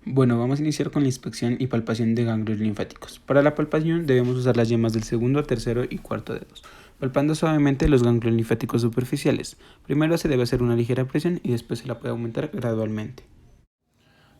Bueno, vamos a iniciar con la inspección y palpación de ganglios linfáticos. Para la palpación debemos usar las yemas del segundo, tercero y cuarto dedos, palpando suavemente los ganglios linfáticos superficiales. Primero se debe hacer una ligera presión y después se la puede aumentar gradualmente.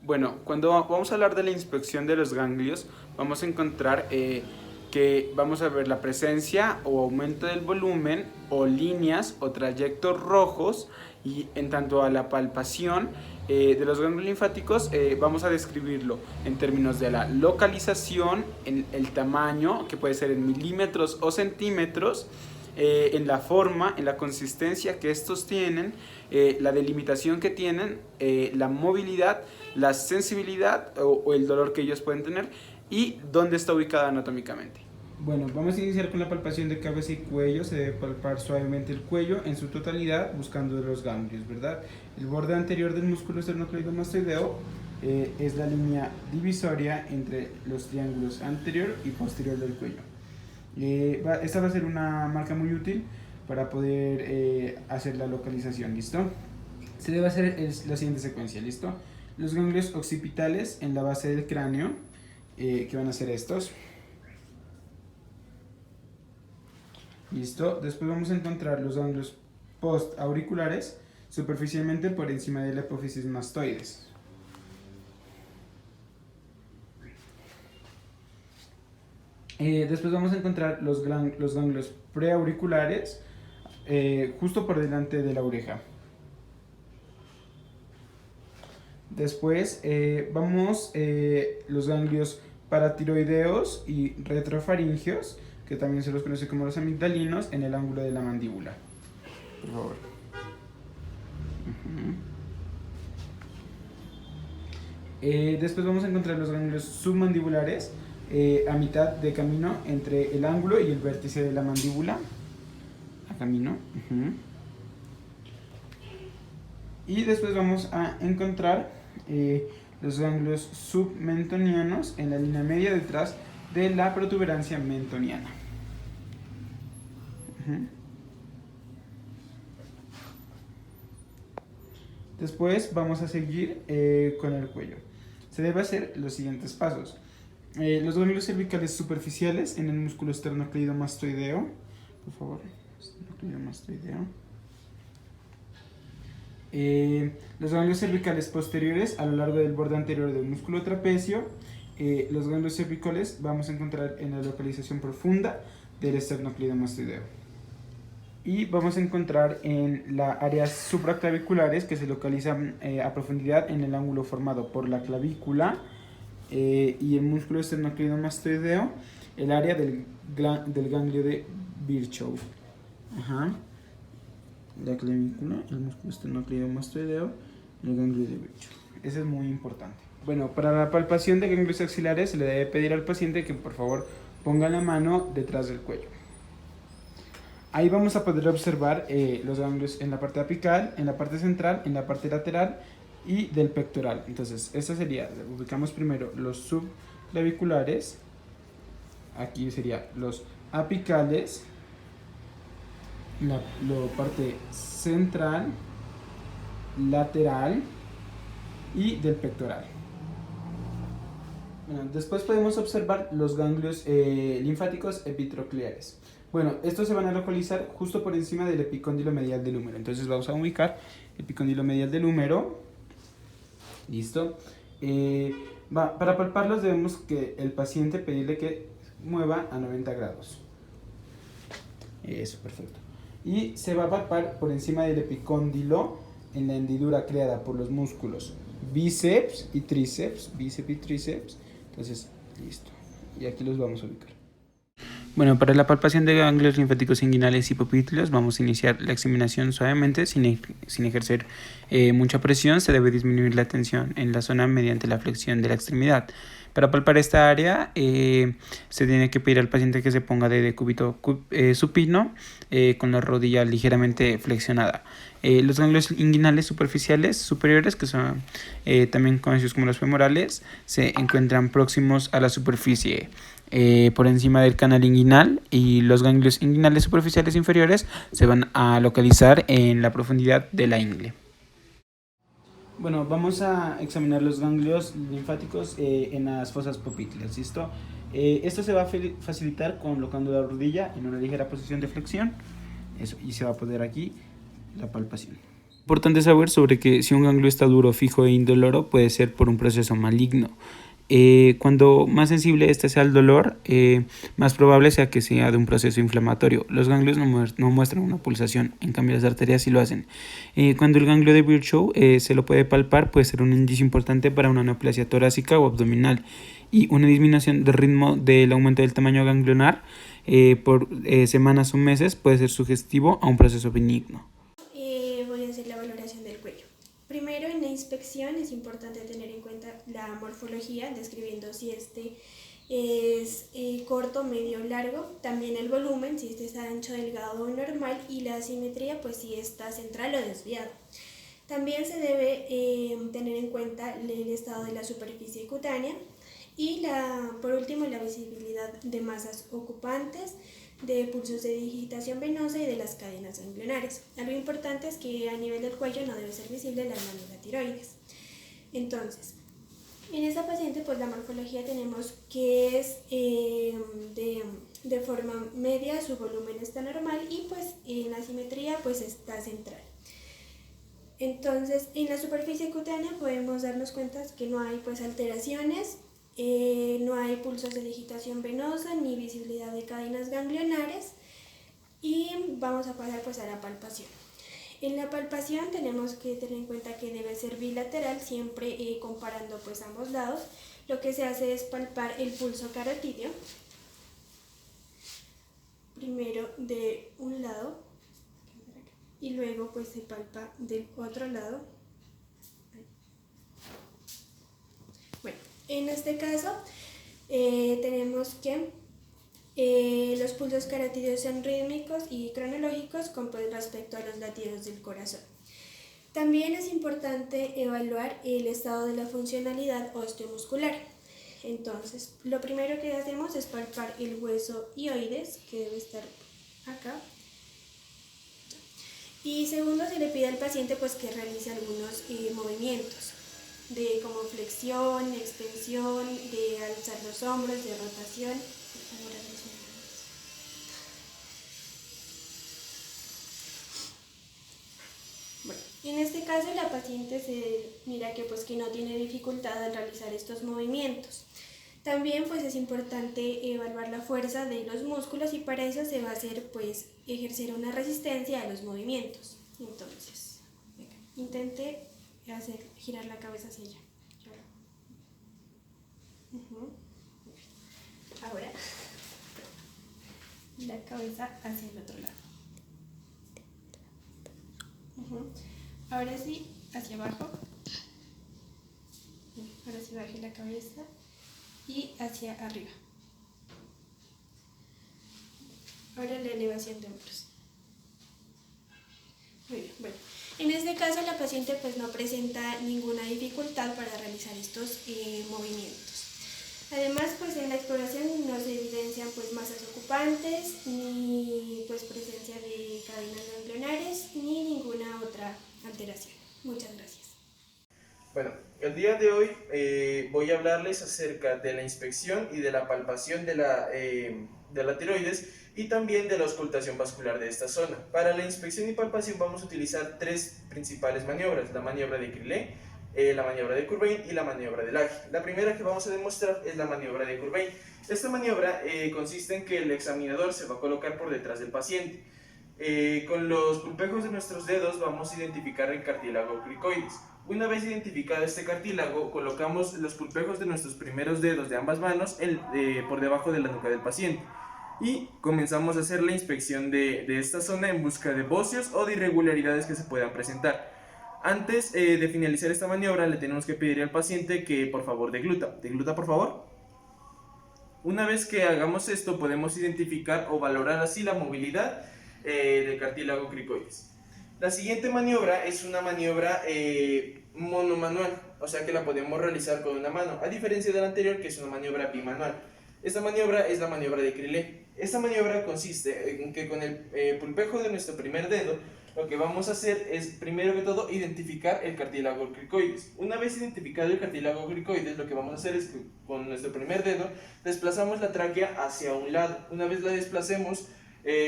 Bueno, cuando vamos a hablar de la inspección de los ganglios, vamos a encontrar que vamos a ver la presencia o aumento del volumen o líneas o trayectos rojos, y en tanto a la palpación de los ganglios linfáticos vamos a describirlo en términos de la localización, en el tamaño, que puede ser en milímetros o centímetros, en la forma, en la consistencia que estos tienen, la delimitación que tienen, la movilidad, la sensibilidad o el dolor que ellos pueden tener y dónde está ubicada anatómicamente. Bueno, vamos a iniciar con la palpación de cabeza y cuello. Se debe palpar suavemente el cuello en su totalidad buscando los ganglios, ¿verdad? El borde anterior del músculo esternocleidomastoideo es la línea divisoria entre los triángulos anterior y posterior del cuello. Esta va a ser una marca muy útil para poder hacer la localización, ¿listo? Se debe hacer la siguiente secuencia, ¿listo? Los ganglios occipitales en la base del cráneo, que van a ser estos. ¿Listo? Después vamos a encontrar los ganglios postauriculares superficialmente por encima de la hipófisis mastoides. Después vamos a encontrar los ganglios preauriculares justo por delante de la oreja. Después vamos los ganglios paratiroideos y retrofaringeos, que también se los conoce como los amigdalinos, en el ángulo de la mandíbula. Por favor. Después vamos a encontrar los ganglios submandibulares a mitad de camino entre el ángulo y el vértice de la mandíbula. A camino. Y después vamos a encontrar los ganglios submentonianos en la línea media detrás de la protuberancia mentoniana. Después vamos a seguir con el cuello. Se debe hacer los siguientes pasos. Los ganglios cervicales superficiales en el músculo esternocleidomastoideo. Por favor, esternocleidomastoideo. Los ganglios cervicales posteriores a lo largo del borde anterior del músculo trapecio. Los ganglios cervicales vamos a encontrar en la localización profunda del esternocleidomastoideo. Y vamos a encontrar en las áreas supraclaviculares, que se localizan a profundidad en el ángulo formado por la clavícula y el músculo esternocleidomastoideo, el área del ganglio de Virchow. La clavícula, el músculo esternocleidomastoideo, el ganglio de Virchow. Eso es muy importante. Bueno, para la palpación de ganglios axilares se le debe pedir al paciente que por favor ponga la mano detrás del cuello. Ahí vamos a poder observar los ganglios en la parte apical, en la parte central, en la parte lateral y del pectoral. Entonces, esta sería, ubicamos primero los subclaviculares, aquí sería los apicales, la parte central, lateral y del pectoral. Bueno, después podemos observar los ganglios linfáticos epitrocleares. Bueno, estos se van a localizar justo por encima del epicóndilo medial del húmero. Entonces vamos a ubicar el epicóndilo medial del húmero. Listo. Para palparlos debemos que el paciente pedirle que mueva a 90 grados. Eso, perfecto. Y se va a palpar por encima del epicóndilo en la hendidura creada por los músculos bíceps y tríceps. Bíceps y tríceps. Entonces, listo. Y aquí los vamos a ubicar. Bueno, para la palpación de ganglios linfáticos inguinales y popliteos vamos a iniciar la examinación suavemente, sin ejercer mucha presión. Se debe disminuir la tensión en la zona mediante la flexión de la extremidad. Para palpar esta área se tiene que pedir al paciente que se ponga de decúbito supino con la rodilla ligeramente flexionada. Los ganglios inguinales superficiales superiores, que son también conocidos como los femorales, se encuentran próximos a la superficie por encima del canal inguinal, y los ganglios inguinales superficiales inferiores se van a localizar en la profundidad de la ingle. Bueno, vamos a examinar los ganglios linfáticos en las fosas popitlias, ¿listo? Esto se va a facilitar colocando la rodilla en una ligera posición de flexión, eso, y se va a poner aquí la palpación. Importante saber sobre que si un ganglio está duro, fijo e indoloro, puede ser por un proceso maligno. Cuando más sensible este sea el dolor, más probable sea que sea de un proceso inflamatorio. Los ganglios no muestran una pulsación, en cambio las arterias sí lo hacen. Cuando el ganglio de Virchow se lo puede palpar, puede ser un indicio importante para una neoplasia torácica o abdominal, y una disminución del ritmo del aumento del tamaño ganglionar por semanas o meses puede ser sugestivo a un proceso benigno. Voy a hacer la valoración del cuello. Primero, en la inspección es importante tener en cuenta la morfología, describiendo si este es corto, medio, largo, también el volumen, si este es ancho, delgado o normal, y la asimetría, pues si está central o desviado. También se debe tener en cuenta el estado de la superficie cutánea y por último la visibilidad de masas ocupantes, de pulsos de digitación venosa y de las cadenas ganglionares. Algo importante es que a nivel del cuello no debe ser visible la glándula tiroides. Entonces, en esta paciente pues la morfología tenemos que es de forma media, su volumen está normal y pues en la simetría pues está central. Entonces, en la superficie cutánea podemos darnos cuenta que no hay pues alteraciones, no hay pulsos de digitación venosa ni visibilidad de cadenas ganglionares, y vamos a pasar pues a la palpación. En la palpación tenemos que tener en cuenta que debe ser bilateral, siempre comparando pues ambos lados. Lo que se hace es palpar el pulso carotídeo, primero de un lado y luego pues se palpa del otro lado. Bueno, en este caso tenemos que los pulsos carotídeos son rítmicos y cronológicos con respecto a los latidos del corazón. También es importante evaluar el estado de la funcionalidad osteomuscular. Entonces, lo primero que hacemos es palpar el hueso hioides, que debe estar acá. Y segundo, se le pide al paciente pues, que realice algunos movimientos, como flexión, extensión, de alzar los hombros, de rotación. Bueno, en este caso la paciente se mira que no tiene dificultad al realizar estos movimientos. También pues es importante evaluar la fuerza de los músculos y para eso se va a hacer pues ejercer una resistencia a los movimientos. Entonces, intente girar la cabeza hacia allá. Ahora, la cabeza hacia el otro lado. Ahora sí, hacia abajo. Ahora sí baje la cabeza y hacia arriba. Ahora la elevación de hombros. Muy bien, bueno. En este caso la paciente pues no presenta ninguna dificultad para realizar estos movimientos. Además, pues en la exploración no se evidencian pues masas ocupantes, ni pues presencia de cadenas ganglionares, ni ninguna otra alteración. Muchas gracias. Bueno, el día de hoy voy a hablarles acerca de la inspección y de la palpación de la tiroides y también de la auscultación vascular de esta zona. Para la inspección y palpación vamos a utilizar tres principales maniobras: la maniobra de Crillet, la maniobra de Courbain y la maniobra de Lage. La primera que vamos a demostrar es la maniobra de Courbain. Esta maniobra consiste en que el examinador se va a colocar por detrás del paciente. Con los pulpejos de nuestros dedos vamos a identificar el cartílago cricoides. Una vez identificado este cartílago, colocamos los pulpejos de nuestros primeros dedos de ambas manos por debajo de la nuca del paciente y comenzamos a hacer la inspección de esta zona en busca de bocios o de irregularidades que se puedan presentar. Antes de finalizar esta maniobra le tenemos que pedir al paciente que por favor degluta. Degluta por favor. Una vez que hagamos esto podemos identificar o valorar así la movilidad del cartílago cricoides. La siguiente maniobra es una maniobra monomanual, o sea que la podemos realizar con una mano, a diferencia de la anterior que es una maniobra bimanual. Esta maniobra es la maniobra de Crillet. Esta maniobra consiste en que con el pulpejo de nuestro primer dedo lo que vamos a hacer es, primero que todo, identificar el cartílago cricoides. Una vez identificado el cartílago cricoides, lo que vamos a hacer es que con nuestro primer dedo desplazamos la tráquea hacia un lado. Una vez la desplacemos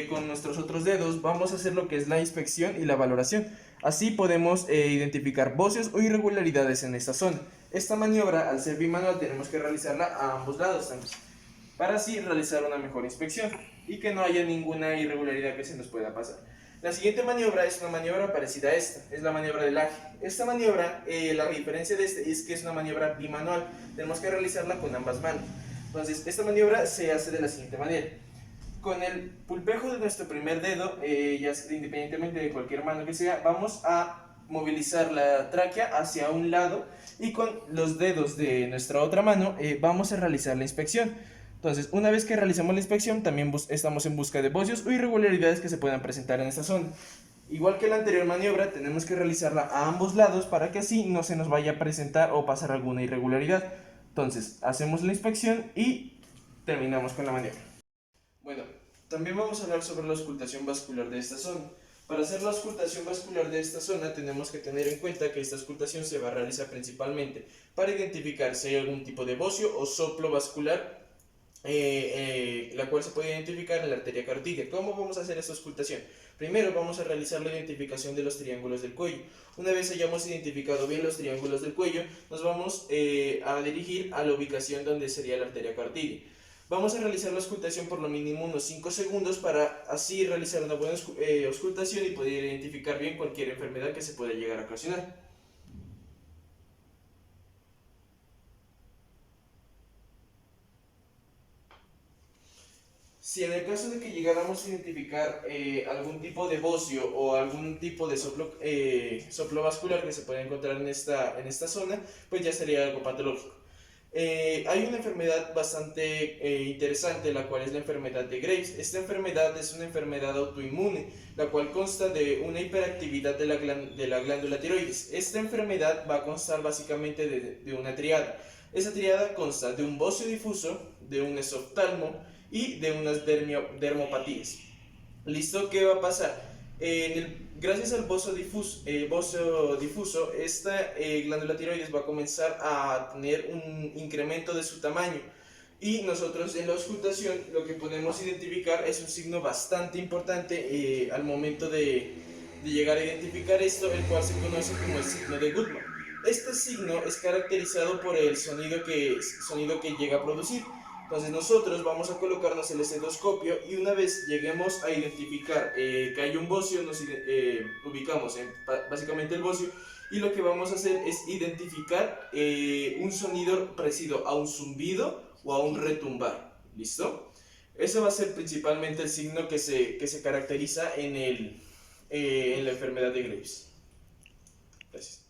con nuestros otros dedos, vamos a hacer lo que es la inspección y la valoración. Así podemos identificar bóceos o irregularidades en esta zona. Esta maniobra, al ser bimanual, tenemos que realizarla a ambos lados también, para así realizar una mejor inspección y que no haya ninguna irregularidad que se nos pueda pasar. La siguiente maniobra es una maniobra parecida a esta, es la maniobra del aje. Esta maniobra, la diferencia de este es que es una maniobra bimanual, tenemos que realizarla con ambas manos. Entonces, esta maniobra se hace de la siguiente manera. Con el pulpejo de nuestro primer dedo, ya independientemente de cualquier mano que sea, vamos a movilizar la tráquea hacia un lado y con los dedos de nuestra otra mano vamos a realizar la inspección. Entonces, una vez que realizamos la inspección, también estamos en busca de bóceos o irregularidades que se puedan presentar en esta zona. Igual que la anterior maniobra, tenemos que realizarla a ambos lados para que así no se nos vaya a presentar o pasar alguna irregularidad. Entonces, hacemos la inspección y terminamos con la maniobra. Bueno, también vamos a hablar sobre la auscultación vascular de esta zona. Para hacer la auscultación vascular de esta zona tenemos que tener en cuenta que esta auscultación se va a realizar principalmente para identificar si hay algún tipo de bocio o soplo vascular, la cual se puede identificar en la arteria carotídea. ¿Cómo vamos a hacer esta auscultación? Primero vamos a realizar la identificación de los triángulos del cuello. Una vez hayamos identificado bien los triángulos del cuello, nos vamos a dirigir a la ubicación donde sería la arteria carotídea. Vamos a realizar la auscultación por lo mínimo unos 5 segundos para así realizar una buena auscultación y poder identificar bien cualquier enfermedad que se pueda llegar a ocasionar. Si en el caso de que llegáramos a identificar algún tipo de bocio o algún tipo de soplo vascular que se puede encontrar en esta zona, pues ya sería algo patológico. Hay una enfermedad bastante interesante, la cual es la enfermedad de Graves. Esta enfermedad es una enfermedad autoinmune, la cual consta de una hiperactividad de la glándula tiroides. Esta enfermedad va a constar básicamente de una triada. Esa triada consta de un bocio difuso, de un esoftalmo y de unas dermopatías. ¿Listo? ¿Qué va a pasar? Gracias al bocio difuso, esta glándula tiroides va a comenzar a tener un incremento de su tamaño y nosotros en la auscultación lo que podemos identificar es un signo bastante importante al momento de llegar a identificar esto, el cual se conoce como el signo de Goodman. Este signo es caracterizado por el sonido que llega a producir. Entonces nosotros vamos a colocarnos el estetoscopio y una vez lleguemos a identificar que hay un bocio, nos ubicamos en básicamente el bocio y lo que vamos a hacer es identificar un sonido parecido a un zumbido o a un retumbar. ¿Listo? Ese va a ser principalmente el signo que se caracteriza en la enfermedad de Graves. Gracias.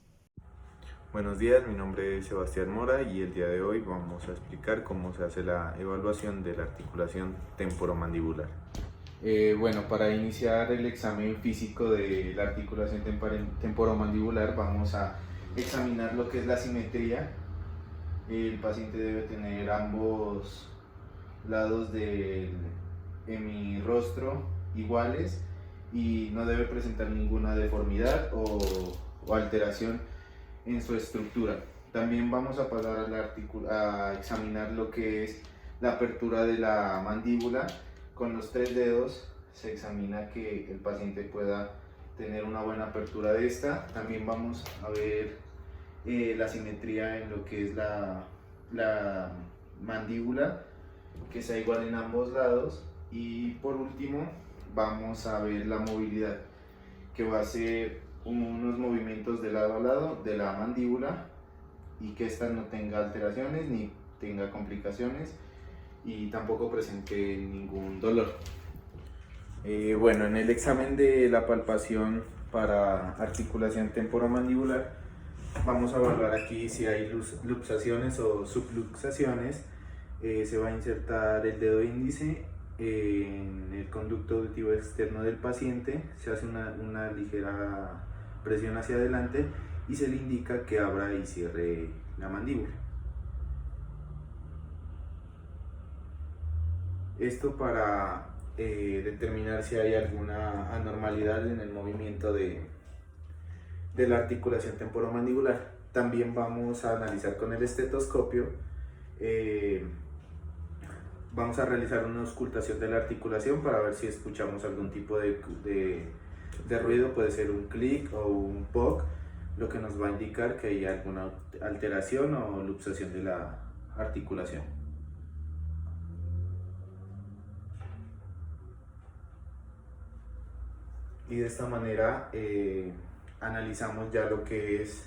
Buenos días, mi nombre es Sebastián Mora y el día de hoy vamos a explicar cómo se hace la evaluación de la articulación temporomandibular. Bueno, para iniciar el examen físico de la articulación temporomandibular vamos a examinar lo que es la simetría. El paciente debe tener ambos lados del hemirrostro iguales y no debe presentar ninguna deformidad o alteración en su estructura. También vamos a pasar a examinar lo que es la apertura de la mandíbula. Con los 3 dedos se examina que el paciente pueda tener una buena apertura de esta. También vamos a ver la simetría en lo que es la mandíbula, que sea igual en ambos lados. Y por último vamos a ver la movilidad, que va a ser unos movimientos de lado a lado de la mandíbula y que ésta no tenga alteraciones ni tenga complicaciones y tampoco presente ningún dolor. Bueno, en el examen de la palpación para articulación temporomandibular vamos a evaluar aquí si hay luxaciones o subluxaciones. Se va a insertar el dedo índice en el conducto auditivo externo del paciente, se hace una ligera presión hacia adelante y se le indica que abra y cierre la mandíbula. Esto para determinar si hay alguna anormalidad en el movimiento de la articulación temporomandibular. También vamos a analizar con el estetoscopio, vamos a realizar una auscultación de la articulación para ver si escuchamos algún tipo de ruido, puede ser un clic o un poc, lo que nos va a indicar que hay alguna alteración o luxación de la articulación. Y de esta manera analizamos ya lo que es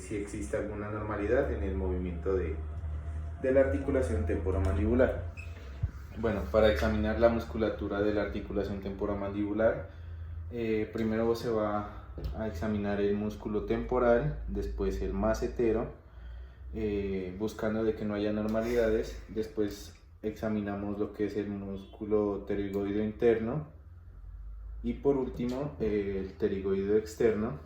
si existe alguna anormalidad en el movimiento de la articulación temporomandibular. Bueno, para examinar la musculatura de la articulación temporomandibular, primero se va a examinar el músculo temporal, después el macetero, buscando de que no haya anormalidades. Después examinamos lo que es el músculo pterigoideo interno y por último el pterigoideo externo.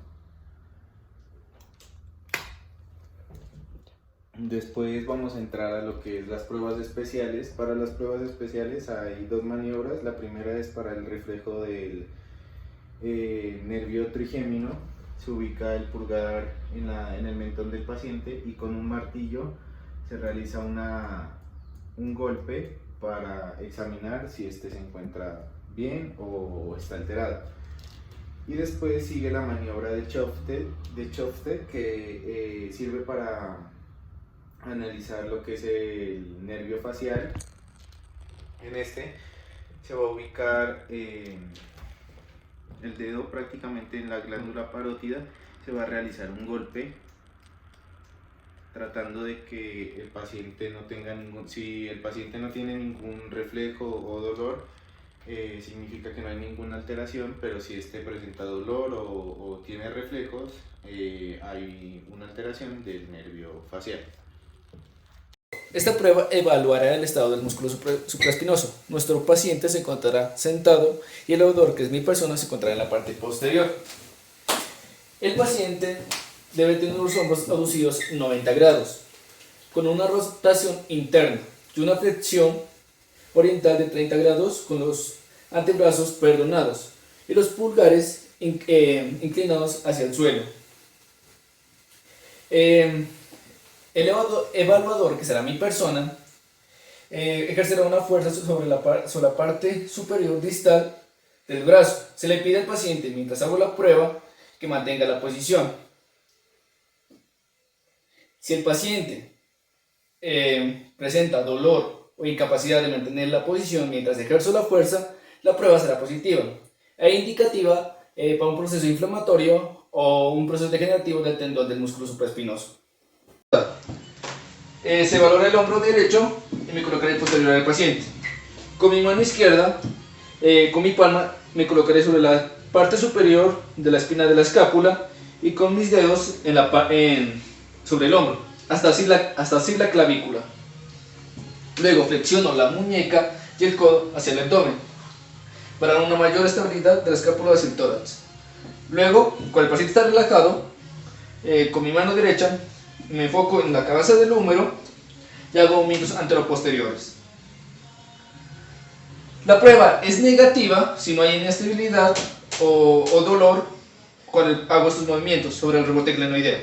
Después vamos a entrar a lo que es las pruebas especiales. Para las pruebas especiales hay dos maniobras. La primera es para el reflejo del nervio trigémino. Se ubica el pulgar en el mentón del paciente y con un martillo se realiza un golpe para examinar si este se encuentra bien o está alterado. Y después sigue la maniobra de Schofte, que sirve para analizar lo que es el nervio facial. En este se va a ubicar el dedo prácticamente en la glándula parótida. Se va a realizar un golpe tratando de que el paciente no tenga si el paciente no tiene ningún reflejo o dolor, significa que no hay ninguna alteración, pero si este presenta dolor o tiene reflejos, hay una alteración del nervio facial. Esta prueba evaluará el estado del músculo supraespinoso. Nuestro paciente se encontrará sentado y el evaluador, que es mi persona, se encontrará en la parte posterior. El paciente debe tener los hombros aducidos 90 grados, con una rotación interna y una flexión oriental de 30 grados, con los antebrazos perdonados y los pulgares inclinados hacia el suelo. El evaluador, que será mi persona, ejercerá una fuerza sobre la parte superior distal del brazo. Se le pide al paciente, mientras hago la prueba, que mantenga la posición. Si el paciente presenta dolor o incapacidad de mantener la posición mientras ejerzo la fuerza, la prueba será positiva e indicativa para un proceso inflamatorio o un proceso degenerativo del tendón del músculo supraespinoso. Se valora el hombro derecho y me colocaré posterior al paciente. Con mi mano izquierda, con mi palma, me colocaré sobre la parte superior de la espina de la escápula y con mis dedos sobre el hombro, hasta así la clavícula. Luego flexiono la muñeca y el codo hacia el abdomen para una mayor estabilidad de la escápula hacia el tórax. Luego, cuando el paciente está relajado, con mi mano derecha me enfoco en la cabeza del húmero y hago movimientos anteroposteriores. La prueba es negativa si no hay inestabilidad o dolor cuando hago estos movimientos sobre el rebote glenoideo.